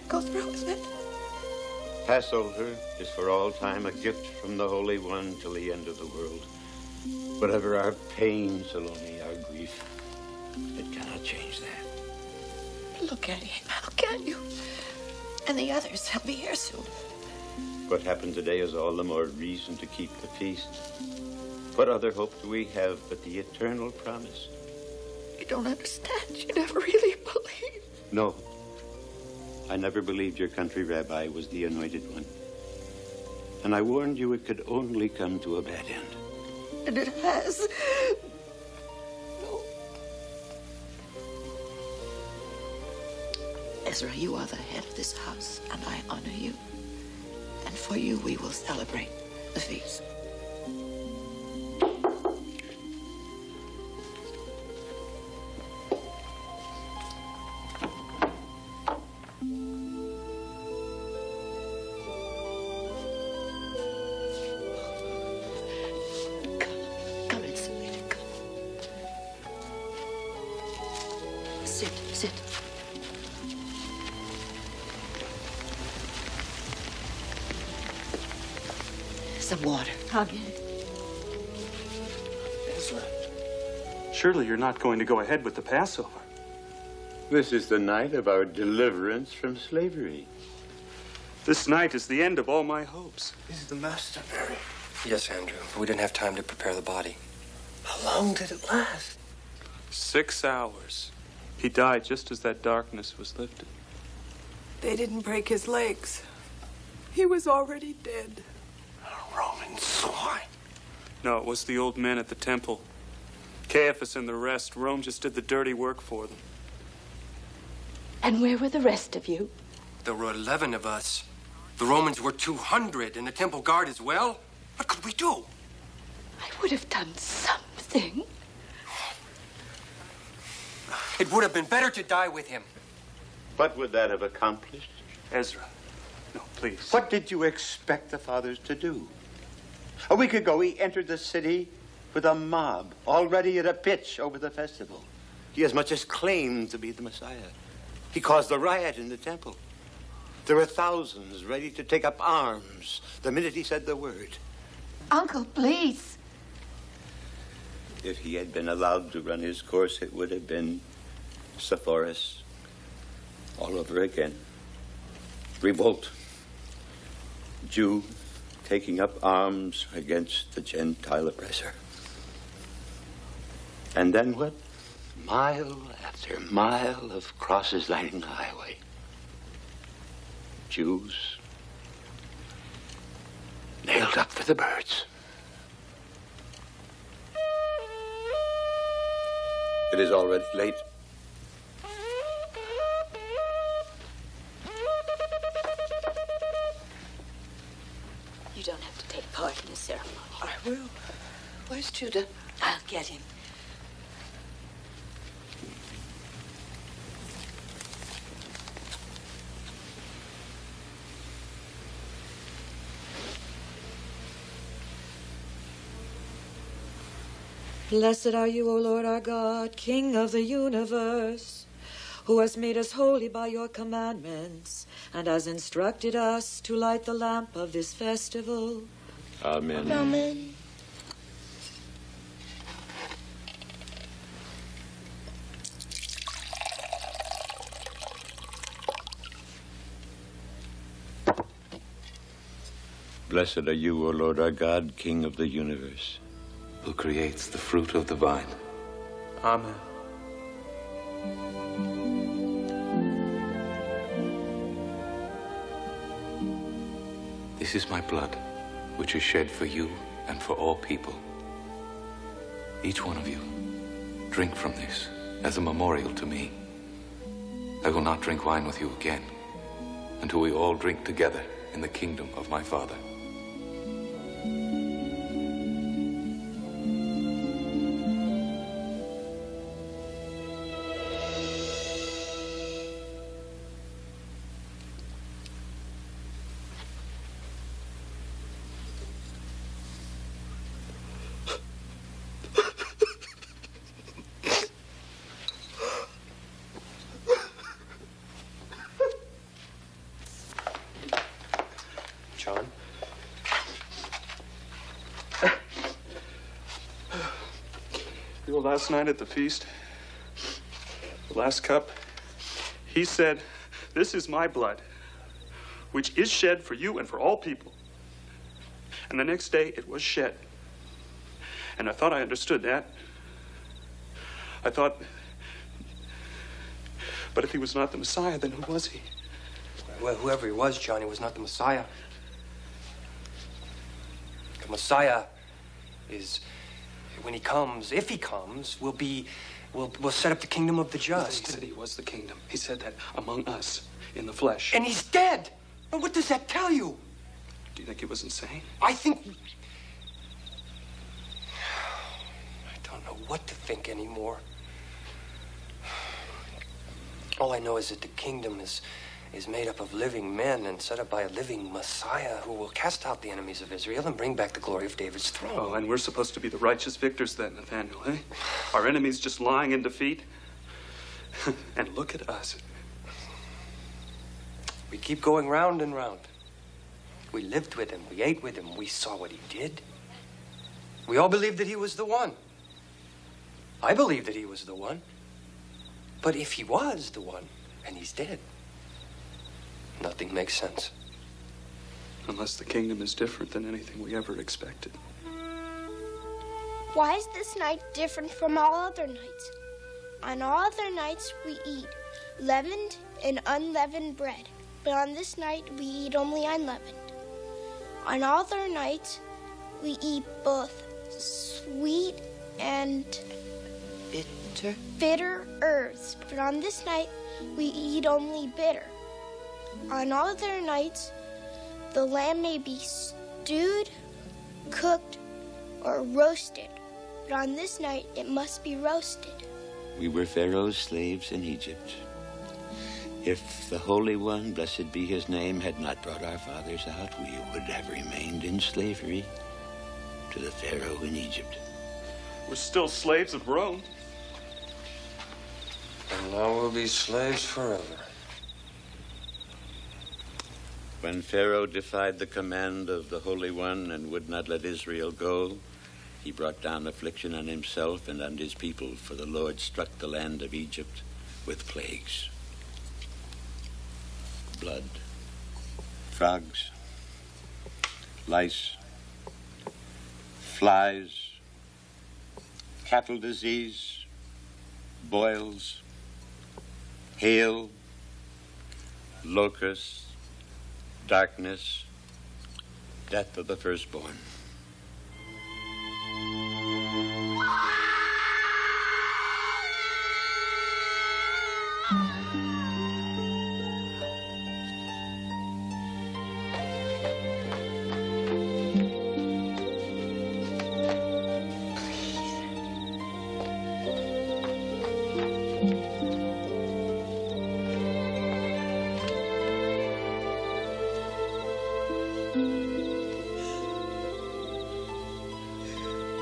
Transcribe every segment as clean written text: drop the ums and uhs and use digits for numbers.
go through with it. Passover is for all time a gift from the Holy One till the end of the world. Whatever our pain, Salome, our grief, it cannot change that. Look at him. Look at you. And the others, they'll be here soon. What happened today is all the more reason to keep the feast. What other hope do we have but the eternal promise? You don't understand. You never really believed. No. I never believed your country rabbi was the anointed one. And I warned you it could only come to a bad end. And it has. No. Ezra, you are the head of this house, and I honor you. And for you, we will celebrate the feast. Sit. Some water. I'll get it. Ezra, surely you're not going to go ahead with the Passover. This is the night of our deliverance from slavery. This night is the end of all my hopes. Is the master buried? Yes, Andrew. We didn't have time to prepare the body. How long did it last? 6 hours. He died just as that darkness was lifted. They didn't break his legs. He was already dead. A Roman swine. No, it was the old men at the temple. Caiaphas and the rest. Rome just did the dirty work for them. And where were the rest of you? There were 11 of us. The Romans were 200, and the temple guard as well. What could we do? I would have done something. It would have been better to die with him. What would that have accomplished? Ezra, no, please. What did you expect the fathers to do? A week ago, he entered the city with a mob, already at a pitch over the festival. He as much as claimed to be the Messiah. He caused a riot in the temple. There were thousands ready to take up arms the minute he said the word. Uncle, please. If he had been allowed to run his course, it would have been Sepphoris all over again. Revolt. Jew taking up arms against the Gentile oppressor. And then what? Mile after mile of crosses lining the highway. Jews nailed up for the birds. It is already late. You don't have to take part in the ceremony. I will. Where's Judah? I'll get him. Blessed are you, O Lord our God, King of the universe, who has made us holy by your commandments, and has instructed us to light the lamp of this festival. Amen. Amen. Blessed are you, O Lord our God, King of the universe, who creates the fruit of the vine. Amen. This is my blood, which is shed for you and for all people. Each one of you, drink from this as a memorial to me. I will not drink wine with you again until we all drink together in the kingdom of my Father. Remember last night at the feast? The last cup? He said, "This is my blood, which is shed for you and for all people." And the next day it was shed. And I thought I understood that. I thought, but if he was not the Messiah, then who was he? Well, whoever he was, Johnny, was not the Messiah. The Messiah is, when he comes, if he comes, will set up the kingdom of the just. He said he was the kingdom. He said that among us, in the flesh. And he's dead. And what does that tell you? Do you think he was insane? I think... I don't know what to think anymore. All I know is that the kingdom is made up of living men and set up by a living Messiah who will cast out the enemies of Israel and bring back the glory of David's throne. Oh, and we're supposed to be the righteous victors then, Nathaniel, eh? Our enemies just lying in defeat? And look at us. We keep going round and round. We lived with him. We ate with him. We saw what he did. We all believed that he was the one. I believed that he was the one. But if he was the one, and he's dead, nothing makes sense. Unless the kingdom is different than anything we ever expected. Why is this night different from all other nights? On all other nights we eat leavened and unleavened bread, but on this night we eat only unleavened. On all other nights we eat both sweet and bitter herbs, but on this night we eat only bitter. On all other nights, the lamb may be stewed, cooked, or roasted, but on this night it must be roasted. We were Pharaoh's slaves in Egypt. If the Holy One, blessed be his name, had not brought our fathers out, we would have remained in slavery to the Pharaoh in Egypt. We're still slaves of Rome. And now we'll be slaves forever. When Pharaoh defied the command of the Holy One and would not let Israel go, he brought down affliction on himself and on his people, for the Lord struck the land of Egypt with plagues. Blood, frogs, lice, flies, cattle disease, boils, hail, locusts, darkness, death of the firstborn.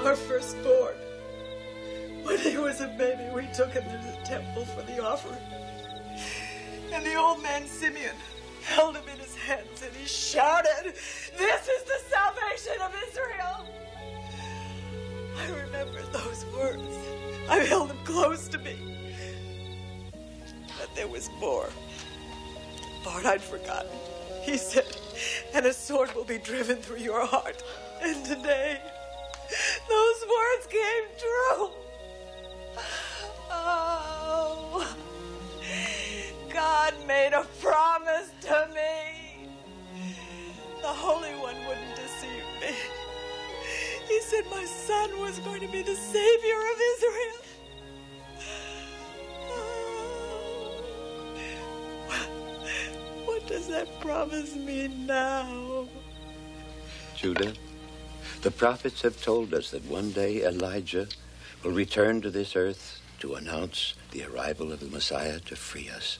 Our firstborn. When he was a baby, we took him to the temple for the offering. And the old man Simeon held him in his hands and he shouted, "This is the salvation of Israel." I remember those words. I held him close to me. But there was more. Part I'd forgotten. He said, "And a sword will be driven through your heart." And today, those words came true. Oh, God made a promise to me. The Holy One wouldn't deceive me. He said my son was going to be the Savior of Israel. What does that promise mean now? Judah, the prophets have told us that one day Elijah will return to this earth to announce the arrival of the Messiah to free us,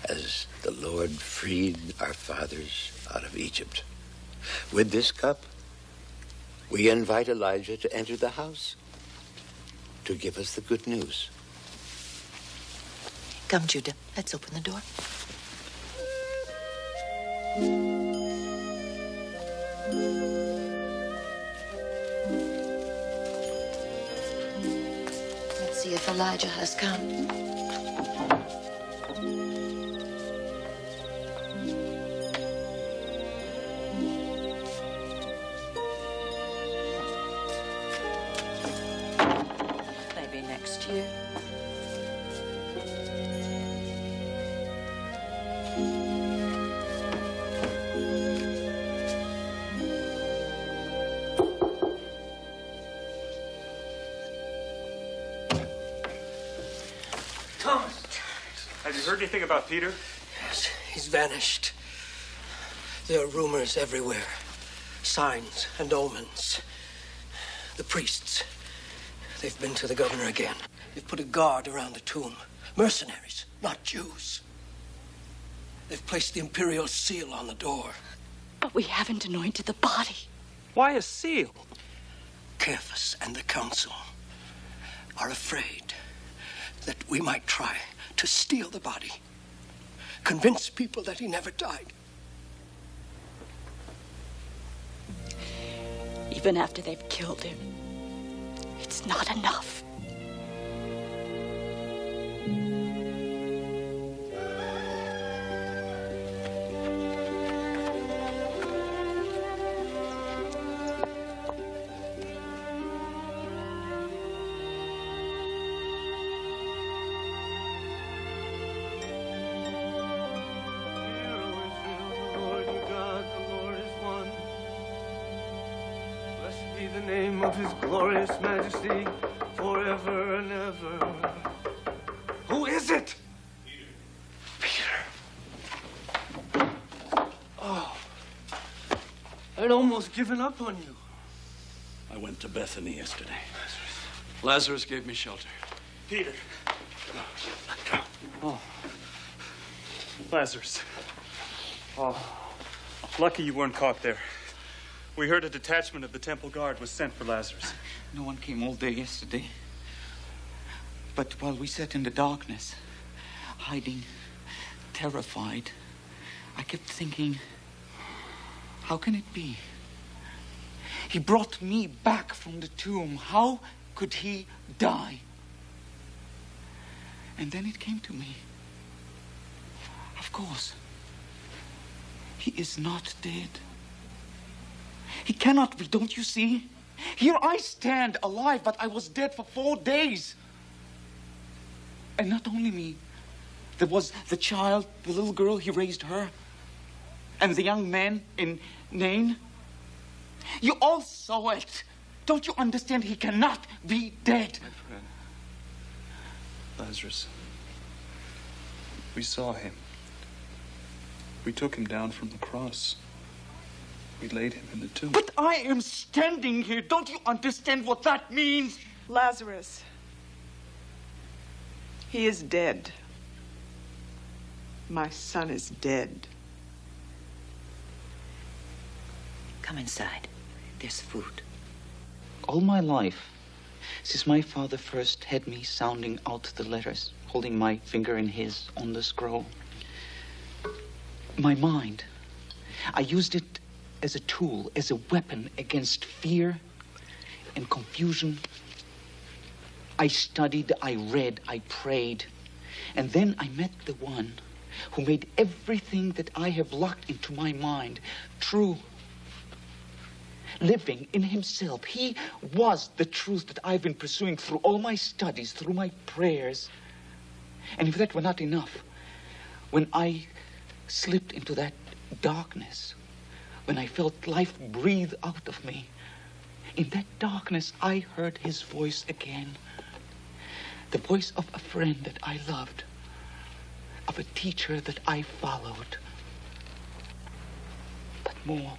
as the Lord freed our fathers out of Egypt. With this cup, we invite Elijah to enter the house to give us the good news. Come, Judah. Let's open the door. see if Elijah has come. Maybe next year. Have you heard anything about Peter? Yes, he's vanished. There are rumors everywhere. Signs and omens. The priests, they've been to the governor again. They've put a guard around the tomb. Mercenaries, not Jews. They've placed the imperial seal on the door. But we haven't anointed the body. Why a seal? Caiaphas and the council are afraid that we might try to steal the body, convince people that he never died. Even after they've killed him, it's not enough. His glorious majesty forever and ever. Who is it? Peter. Oh, I'd almost given up on you. I went to Bethany yesterday. Lazarus gave me shelter. Peter. Oh. Lazarus. Oh. Lucky you weren't caught there. We heard a detachment of the temple guard was sent for Lazarus. No one came all day yesterday. But while we sat in the darkness, hiding, terrified, I kept thinking, how can it be? He brought me back from the tomb. How could he die? And then it came to me. Of course, he is not dead. He cannot be, don't you see? Here I stand alive, but I was dead for 4 days. And not only me. There was the child, the little girl, he raised her. And the young man in Nain. You all saw it. Don't you understand? He cannot be dead. My friend, Lazarus, we saw him. We took him down from the cross. We laid him in the tomb. But I am standing here. Don't you understand what that means? Lazarus, he is dead. My son is dead. Come inside. There's food. All my life, since my father first had me sounding out the letters, holding my finger in his on the scroll, my mind, I used it as a tool, as a weapon against fear and confusion. I studied, I read, I prayed. And then I met the one who made everything that I have locked into my mind true. Living in himself. He was the truth that I've been pursuing through all my studies, through my prayers. And if that were not enough, when I slipped into that darkness, when I felt life breathe out of me, in that darkness, I heard his voice again. The voice of a friend that I loved, of a teacher that I followed. But more,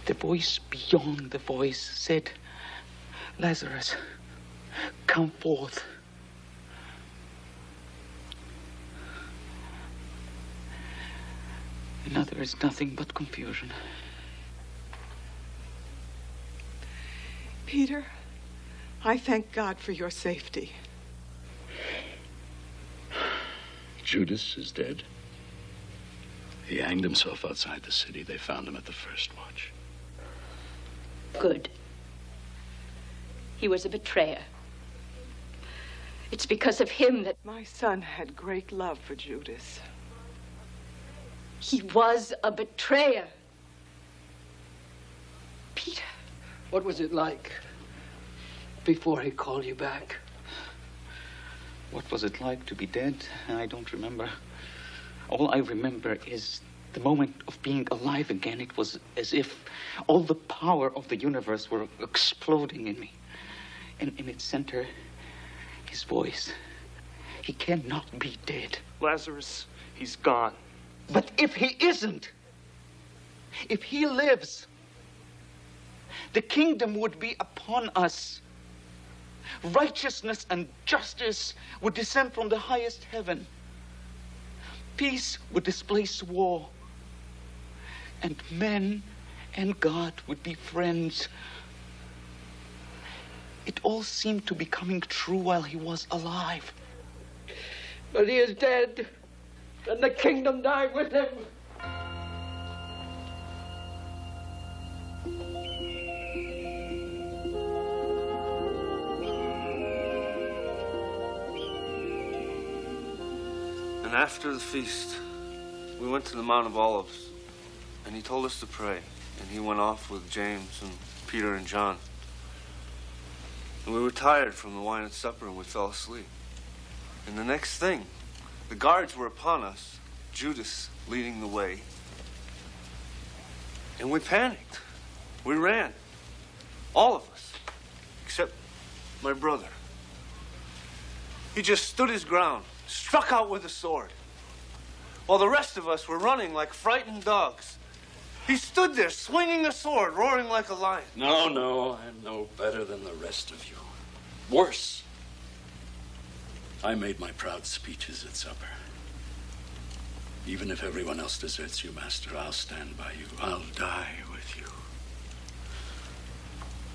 the voice beyond the voice said, Lazarus, come forth. Now there is nothing but confusion. Peter, I thank God for your safety. Judas is dead. He hanged himself outside the city. They found him at the first watch. Good. He was a betrayer. It's because of him that... My son had great love for Judas. He was a betrayer. Peter. What was it like before he called you back? What was it like to be dead? I don't remember. All I remember is the moment of being alive again. It was as if all the power of the universe were exploding in me. And in its center, his voice. He cannot be dead. Lazarus, he's gone. But if he isn't, if he lives, the kingdom would be upon us. Righteousness and justice would descend from the highest heaven. Peace would displace war. And men and God would be friends. It all seemed to be coming true while he was alive. But he is dead, and the kingdom died with him. And after the feast, we went to the Mount of Olives, and he told us to pray, and he went off with James and Peter and John. And we were tired from the wine at supper, and we fell asleep. And the next thing, the guards were upon us, Judas leading the way. And we panicked. We ran. All of us, except my brother. He just stood his ground, struck out with a sword, while the rest of us were running like frightened dogs. He stood there, swinging a sword, roaring like a lion. No, I'm no better than the rest of you. Worse. I made my proud speeches at supper. Even if everyone else deserts you, Master, I'll stand by you. I'll die with you.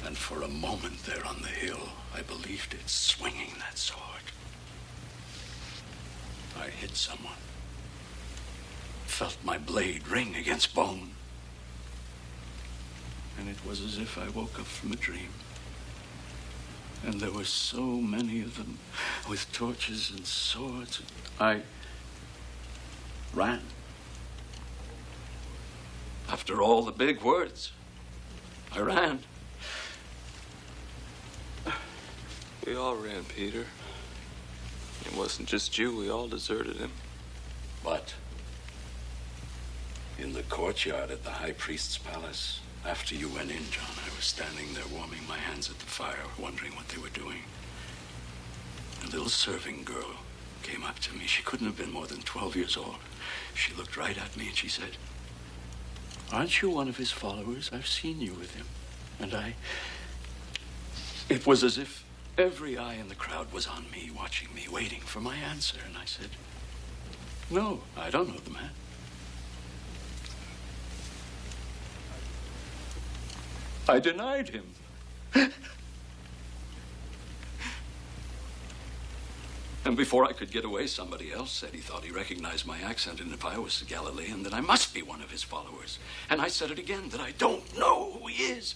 And for a moment there on the hill, I believed it, swinging that sword. I hit someone. Felt my blade ring against bone. And it was as if I woke up from a dream. And there were so many of them with torches and swords. I ran. After all the big words, I ran. We all ran, Peter. It wasn't just you. We all deserted him. But in the courtyard at the high priest's palace, after you went in, John, I was standing there warming my hands at the fire, wondering what they were doing. A little serving girl came up to me. She couldn't have been more than 12 years old. She looked right at me and she said, "Aren't you one of his followers? I've seen you with him." And it was as if every eye in the crowd was on me, watching me, waiting for my answer. And I said, "No, I don't know the man." I denied him. And before I could get away, somebody else said he thought he recognized my accent, and if I was a Galilean, then I must be one of his followers. And I said it again, that I don't know who he is.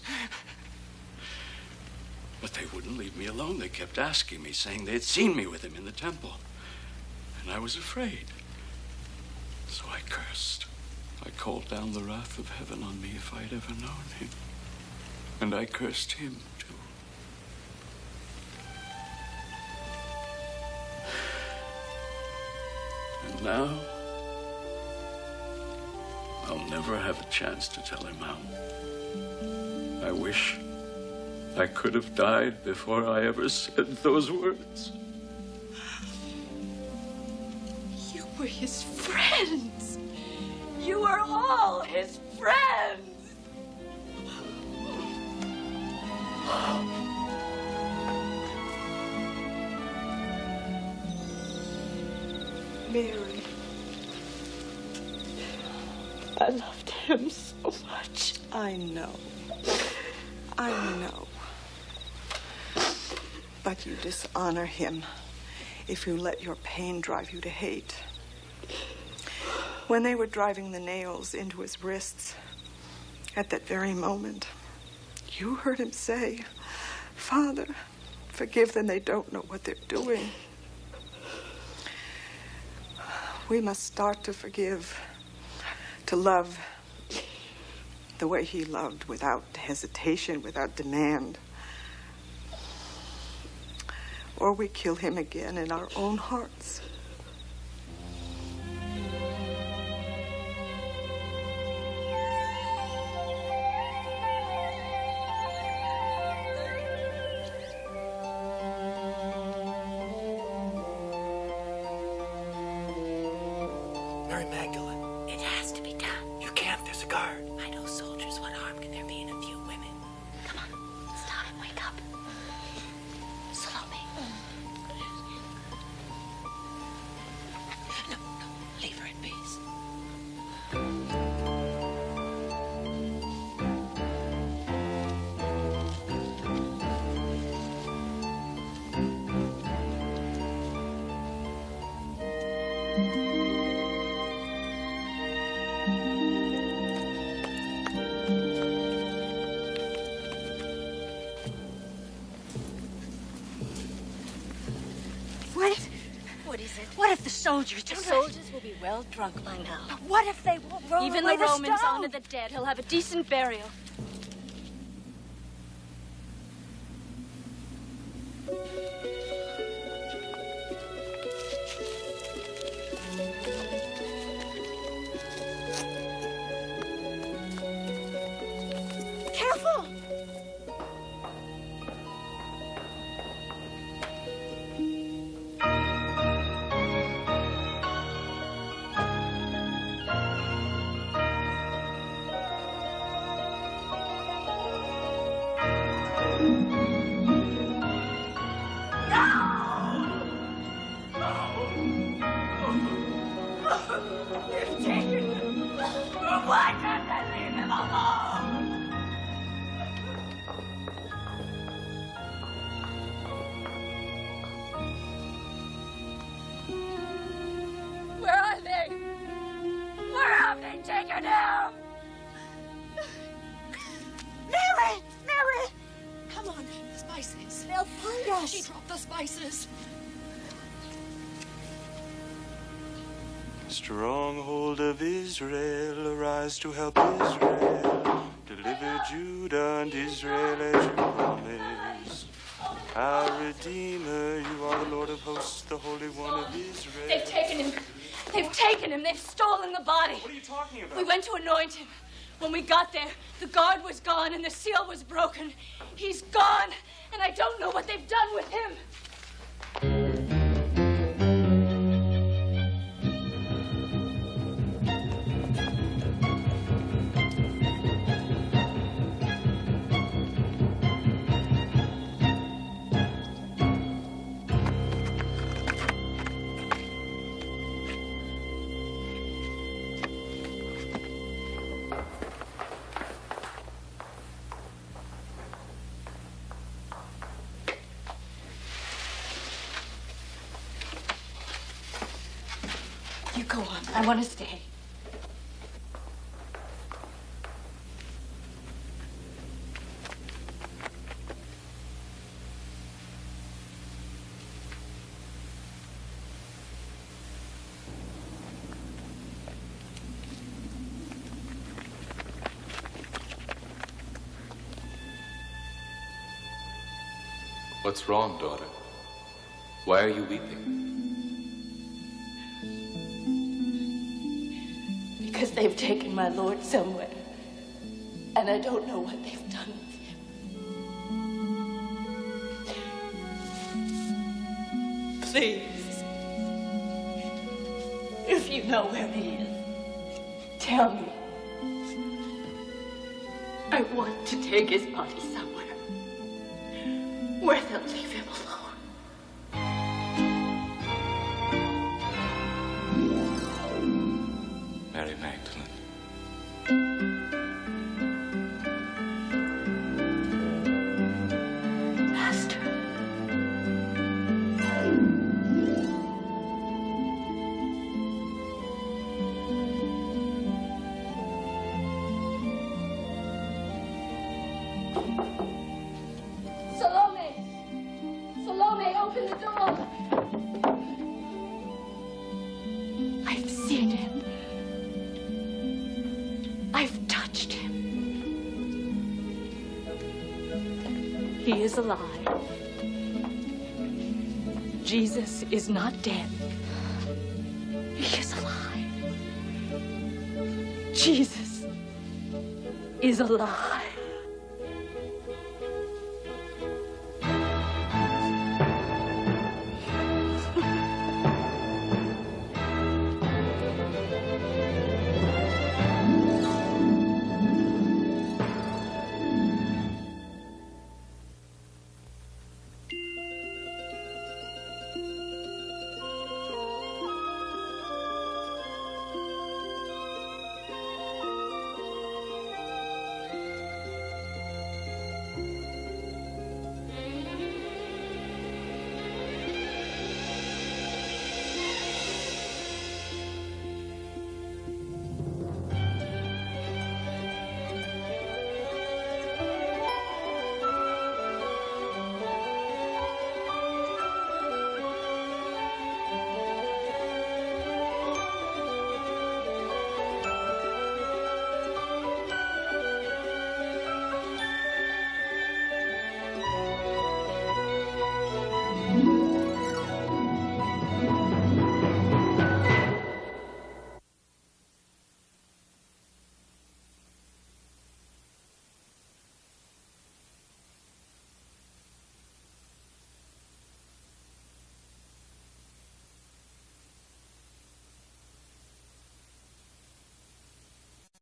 But they wouldn't leave me alone. They kept asking me, saying they had seen me with him in the temple. And I was afraid. So I cursed. I called down the wrath of heaven on me if I'd ever known him. And I cursed him, too. And now, I'll never have a chance to tell him how. I wish I could have died before I ever said those words. You were his friends. You were all his friends. Mary, I loved him so much. I know. But you dishonor him if you let your pain drive you to hate. When they were driving the nails into his wrists, at that very moment, you heard him say, "Father, forgive them, they don't know what they're doing." We must start to forgive, to love the way he loved, without hesitation, without demand. Or we kill him again in our own hearts. Mary Magdalene. It has to be done. You can't, there's a guard. I know soldiers. What harm can there be in a few women? Come on, stop him. Wake up. Salome. No, leave her in peace. What is it? What if the soldiers The soldiers will be well drunk by now. But what if they won't roll Even away the Romans stone? honor the dead. He'll have a decent burial. Careful! You've taken him. Why can't I leave him alone? Where are they? Where have they taken him? Mary! Mary! Come on, the spices. They'll find us. She dropped the spices. Stronghold of Israel, arise to help Israel. Deliver Judah and Israel as you promised. Our Redeemer, you are the Lord of hosts, the Holy One of Israel. They've taken him. They've taken him. They've stolen the body. What are you talking about? We went to anoint him. When we got there, the guard was gone and the seal was broken. He's gone, and I don't know what they've done with him. You go on. I want to stay. What's wrong, daughter? Why are you weeping? Because they've taken my Lord somewhere, and I don't know what they've done with him. Please, if you know where he is, tell me. I want to take his body somewhere where they'll leave him alone. Mary Magdalene. Master. Salome! Salome, open the door! I He is alive. Jesus is not dead. He is alive. Jesus is alive.